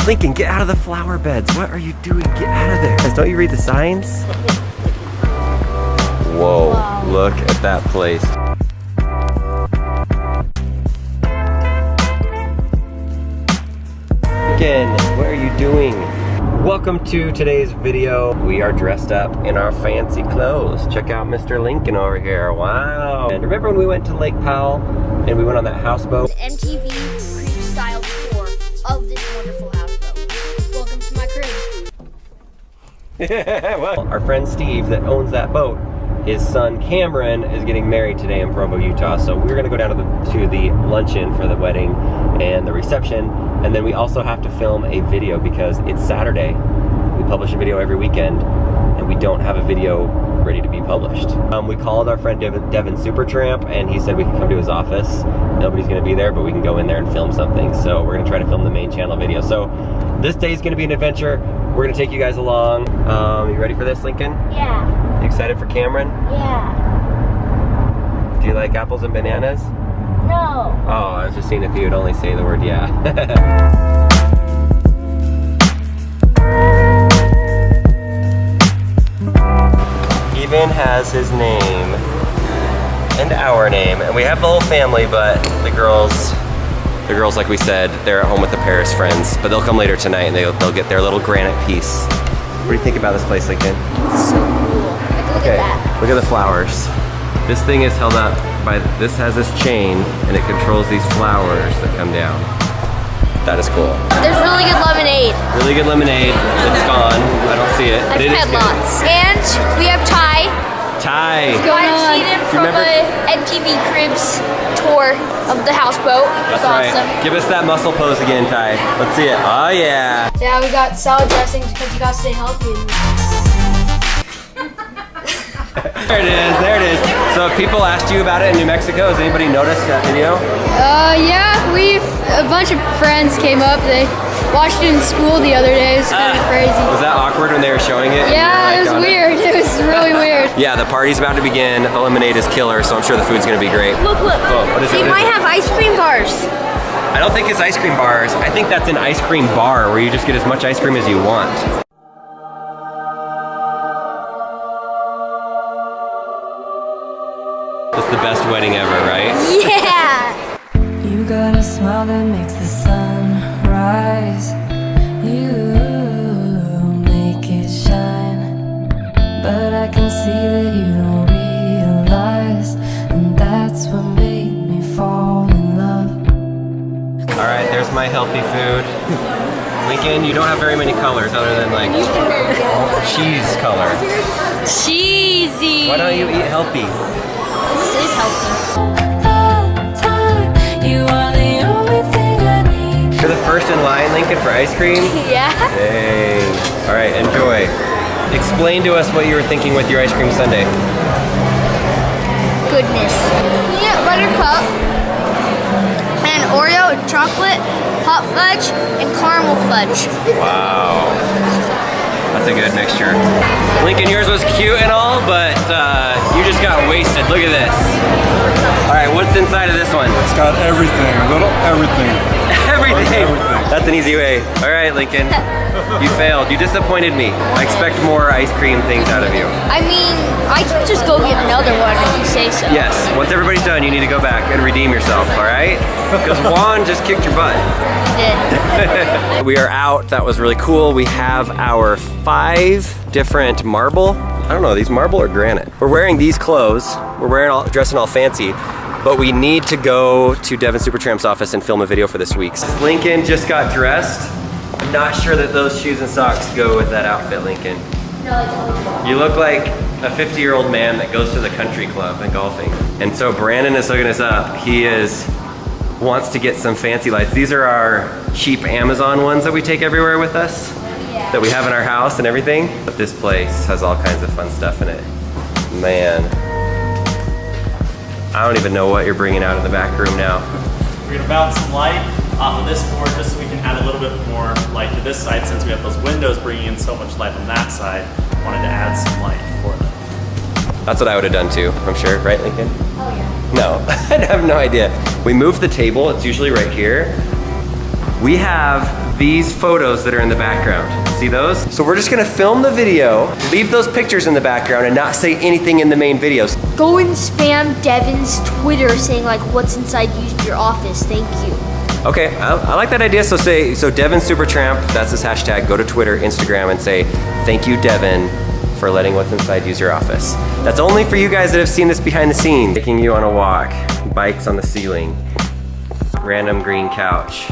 Lincoln, get out of the flower beds. What are you doing? Get out of there. Don't you read the signs? Whoa, wow. Look at that place. Lincoln, what are you doing? Welcome to today's video. We are dressed up in our fancy clothes. Check out Mr. Lincoln over here. Wow. And remember when we went to Lake Powell and we went on that houseboat? An MTV Crib style tour of this wonderful houseboat. Welcome to my crib. Well, our friend Steve that owns that boat, his son Cameron is getting married today in Provo, Utah. So we're gonna go down to the luncheon for the wedding and the reception. And then we also have to film a video because it's Saturday. We publish a video every weekend and we don't have a video ready to be published. We called our friend Devin Supertramp and he said we can come to his office. Nobody's gonna be there, but we can go in there and film something. So we're gonna try to film the main channel video. So this day is gonna be an adventure. We're gonna take you guys along. You ready for this, Lincoln? Yeah. You excited for Cameron? Yeah. Do you like apples and bananas? No. Oh, I was just seeing if you would only say the word yeah. Even has his name and our name, and we have the whole family, but the girls, like we said, they're at home with the Paris friends, but they'll come later tonight and they'll get their little granite piece. What do you think about this place, Lincoln? It's so cool. Look at that. Look at the flowers. This thing is held up by, this has this chain and it controls these flowers that come down. That is cool. There's really good lemonade. Really good lemonade. It's gone. I don't see it. I've had lots. And we have Ty. Ty. I've seen him from a MTV Cribs tour of the houseboat. That's awesome. Right. Give us that muscle pose again, Ty. Let's see it. Oh yeah. Yeah, we got salad dressings because you gotta stay healthy. There it is, there it is. So if people asked you about it in New Mexico, has anybody noticed that video? Yeah, a bunch of friends came up. They watched it in school the other day. It's kind of crazy. Was that awkward when they were showing it? Yeah, it was weird. It was really weird. Yeah, the party's about to begin. The lemonade is killer, so I'm sure the food's gonna be great. Look. Oh, what is They might have ice cream bars. I don't think it's ice cream bars. I think that's an ice cream bar where you just get as much ice cream as you want. It's the best wedding ever, right? Yeah! You got a smile that makes the sun rise. You make it shine. But I can see that you don't realize, and that's what made me fall in love. Alright, there's my healthy food. Lincoln, you don't have very many colors other than like cheese color. Cheesy. Why don't you eat healthy? This is healthy. You are the only thing I need. You're the first in line, Lincoln, for ice cream? Yeah? Hey. Alright, enjoy. Explain to us what you were thinking with your ice cream sundae. Goodness. Peanut butter cup, and Oreo, and chocolate, hot fudge, and caramel fudge. Wow. That's a good mixture. Lincoln, yours was cute and all, but you just got wasted. Look at this. All right, what's inside of this one? It's got everything, a little everything. Everything. Everything. That's an easy way. All right, Lincoln. You failed. You disappointed me. I expect more ice cream things out of you. I mean, I can just go get another one if you say so. Yes. Once everybody's done, you need to go back and redeem yourself, all right? Because Juan just kicked your butt. Did. We are out. That was really cool. We have our 5 different marble. I don't know, these marble or granite. We're wearing these clothes. We're dressing all fancy, but we need to go to Devin Supertramp's office and film a video for this week's. Lincoln just got dressed. I'm not sure that those shoes and socks go with that outfit, Lincoln. You look like a 50-year-old man that goes to the country club and golfing. And so Brandon is hooking us up. He wants to get some fancy lights. These are our cheap Amazon ones that we take everywhere with us, that we have in our house and everything. But this place has all kinds of fun stuff in it. Man, I don't even know what you're bringing out in the back room now. We're gonna bounce some light off of this board just so we can add a little bit more light to this side, since we have those windows bringing in so much light on that side. Wanted to add some light for them. That's what I would have done too, I'm sure, right, Lincoln? Oh yeah. No, I have no idea. We moved the table, it's usually right here, we have these photos that are in the background. See those? So we're just gonna film the video, leave those pictures in the background and not say anything in the main videos. Go and spam Devin's Twitter saying like, what's inside your office, thank you. Okay, I like that idea. So Devin Supertramp, that's his hashtag. Go to Twitter, Instagram, and say, thank you, Devin, for letting What's Inside use your office. That's only for you guys that have seen this behind the scenes. Taking you on a walk, bikes on the ceiling, random green couch.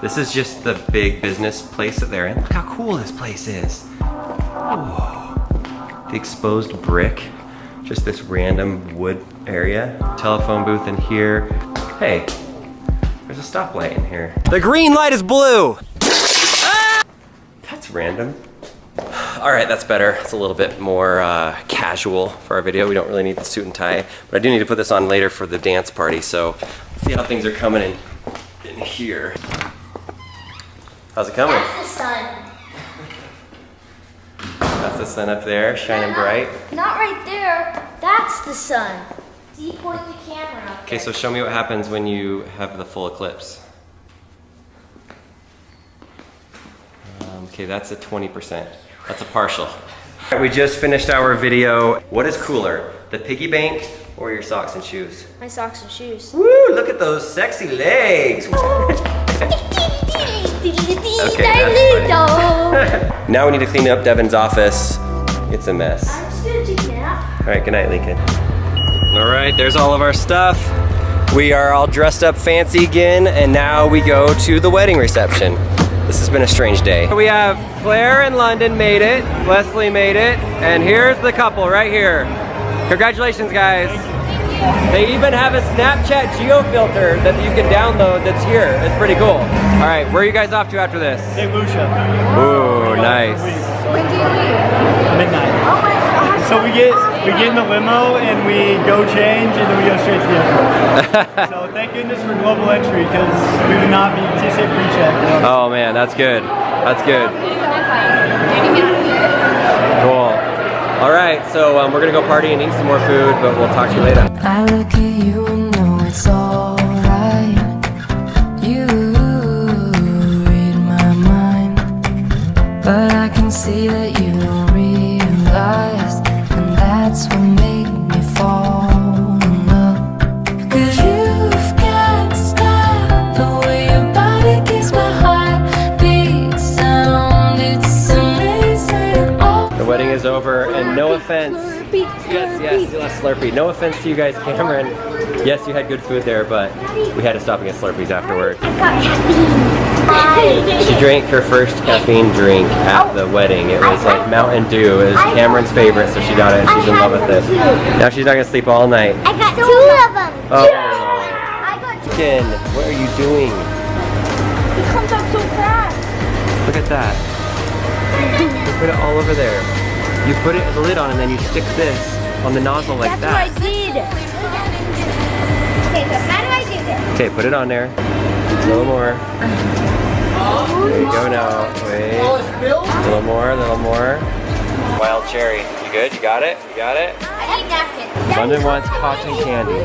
This is just the big business place that they're in. Look how cool this place is. Whoa. The exposed brick, just this random wood area. Telephone booth in here. Hey. There's a stoplight in here. The green light is blue! Ah! That's random. All right, that's better. It's a little bit more casual for our video. We don't really need the suit and tie, but I do need to put this on later for the dance party, so let's see how things are coming in here. How's it coming? That's the sun. That's the sun up there, shining bright. Not right there. That's the sun. See, point the camera up Okay, there. so show me what happens when you have the full eclipse. Okay, that's a 20%. That's a partial. All right, we just finished our video. What is cooler, the piggy bank or your socks and shoes? My socks and shoes. Woo, look at those sexy legs. Now we need to clean up Devin's office. It's a mess. I'm just gonna take a nap. All right, good night, Lincoln. All right, there's all of our stuff. We are all dressed up fancy again, and now we go to the wedding reception. This has been a strange day. We have Claire and London made it, Wesley made it, and here's the couple right here. Congratulations, guys. They even have a Snapchat geo filter that you can download that's here. It's pretty cool. All right, where are you guys off to after this? St. Lucia. Ooh, nice. Midnight. So we get in the limo and we go change and then we go straight to the airport. So thank goodness for global entry because we would not be TSA pre-check. Oh man, that's good. That's good. Cool. All right, so we're gonna go party and eat some more food, but we'll talk to you later. I look at you and know it's alright. You read my mind, but I can see that you don't realize, and that's what made me fall in love. 'Cause you've got style, the way your body keeps my heartbeat sound. It's amazing. Oh. The wedding is over, and no offense. Yes, Slurpee. No offense to you guys, Cameron. Yes, you had good food there, but we had to stop and get Slurpees afterwards. I got caffeine. She drank her first caffeine drink at the wedding. It was like Mountain Dew. It was Cameron's favorite, so she got it and she's in love with it. Now she's not gonna sleep all night. I got 2 of them. Oh. I got 2. Ken, what are you doing? He comes out so fast. Look at that. You put it all over there. You put it the lid on and then you stick this on the nozzle like That's that. what I did. Okay, so how do I do this? Okay, put it on there. A little more. There you go now. Wait. A little more, a little more. Wild cherry. You good? You got it? You got it? I need napkins. London wants cotton candy.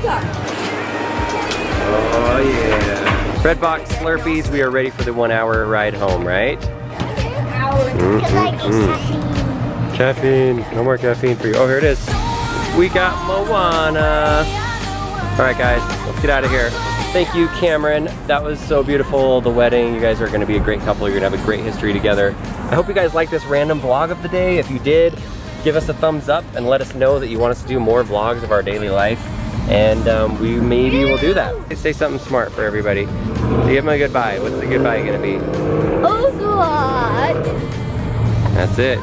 Oh yeah. Redbox Slurpees, we are ready for the 1 hour ride home, right? Caffeine. No more caffeine for you. Oh, here it is. We got Moana. All right, guys, let's get out of here. Thank you, Cameron. That was so beautiful, the wedding. You guys are gonna be a great couple. You're gonna have a great history together. I hope you guys liked this random vlog of the day. If you did, give us a thumbs up and let us know that you want us to do more vlogs of our daily life. And we maybe will do that. Say something smart for everybody. Give them a goodbye. What's the goodbye gonna be? Oh God. That's it.